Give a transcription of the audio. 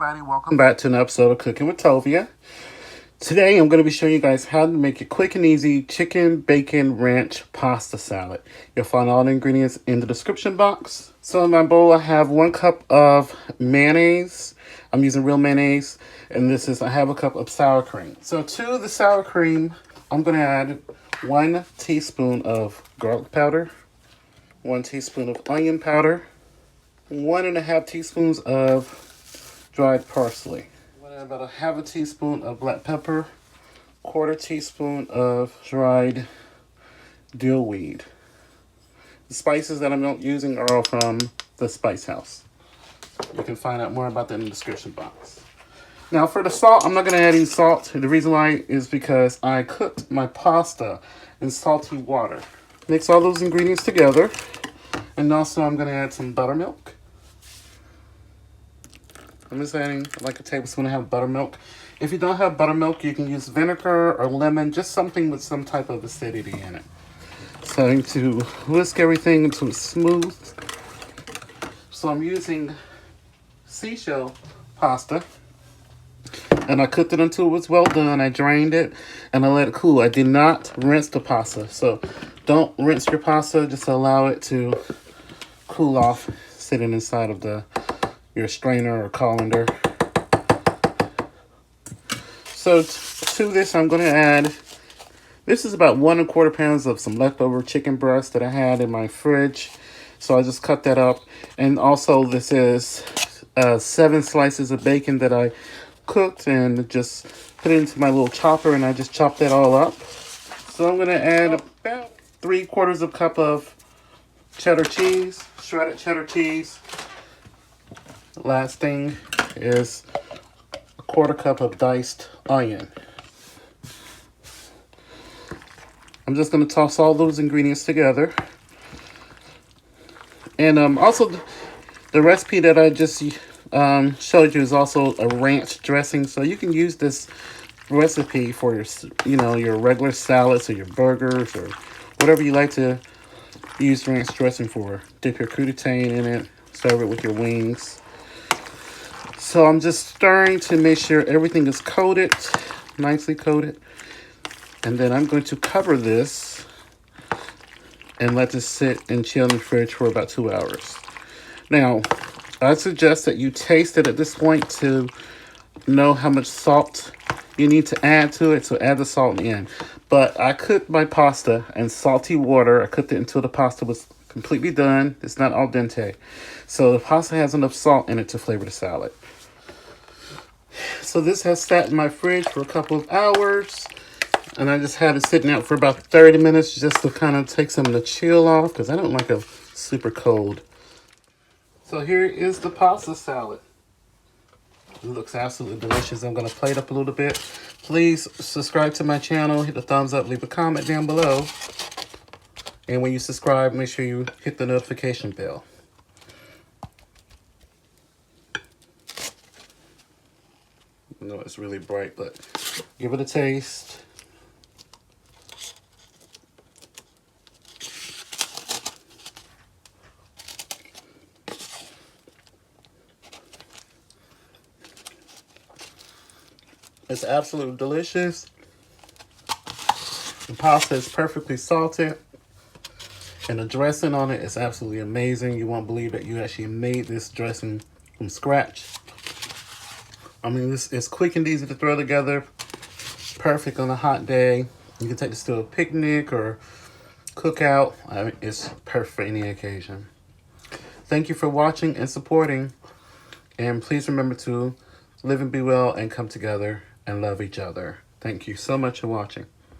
Everybody, welcome back to an episode of Cooking with Tovia. Today I'm going to be showing you guys how to make a quick and easy chicken bacon ranch pasta salad. You'll find all the ingredients in the description box. So in my bowl I have 1 cup of mayonnaise. I'm using real mayonnaise. And I have a cup of sour cream. So to the sour cream I'm going to add 1 teaspoon of garlic powder, 1 teaspoon of onion powder, 1.5 teaspoons of dried parsley. About 1/2 teaspoon of black pepper, 1/4 teaspoon of dried dill weed. The spices that I'm not using are all from the Spice House. You can find out more about that in the description box. Now for the salt, I'm not going to add any salt. The reason why is because I cooked my pasta in salty water. Mix all those ingredients together. And also I'm going to add some buttermilk. I'm just adding like a tablespoon of buttermilk. If you don't have buttermilk, you can use vinegar or lemon, just something with some type of acidity in it. So I'm going to whisk everything until it's smooth. So I'm using seashell pasta. And I cooked it until it was well done. I drained it and I let it cool. I did not rinse the pasta. So don't rinse your pasta, just allow it to cool off, sitting inside of your strainer or colander. So to this I'm going to add, this is about 1 1/4 pounds of some leftover chicken breast that I had in my fridge. So I just cut that up. And also this is 7 slices of bacon that I cooked and just put it into my little chopper, and I just chopped that all up. So I'm going to add about 3/4 cup of cheddar cheese, shredded cheddar cheese. Last thing is 1/4 cup of diced onion. I'm just going to toss all those ingredients together. And also the recipe that I just showed you is also a ranch dressing. So you can use this recipe for your regular salads or your burgers or whatever you like to use ranch dressing for. Dip your cruditaine in it, serve it with your wings. So I'm just stirring to make sure everything is coated, nicely coated. And then I'm going to cover this and let this sit and chill in the fridge for about 2 hours. Now, I suggest that you taste it at this point to know how much salt you need to add to it. So add the salt in the end. But I cooked my pasta in salty water. I cooked it until the pasta was completely done. It's not al dente. So the pasta has enough salt in it to flavor the salad. So this has sat in my fridge for a couple of hours. And I just had it sitting out for about 30 minutes just to kind of take some of the chill off, because I don't like a super cold. So here is the pasta salad. It looks absolutely delicious. I'm going to plate up a little bit. Please subscribe to my channel. Hit the thumbs up. Leave a comment down below. And when you subscribe, make sure you hit the notification bell. I know it's really bright, but give it a taste. It's absolutely delicious. The pasta is perfectly salted. And the dressing on it is absolutely amazing. You won't believe that you actually made this dressing from scratch. I mean, this is quick and easy to throw together. Perfect on a hot day. You can take this to a picnic or cookout. I mean, it's perfect for any occasion. Thank you for watching and supporting. And please remember to live and be well and come together and love each other. Thank you so much for watching.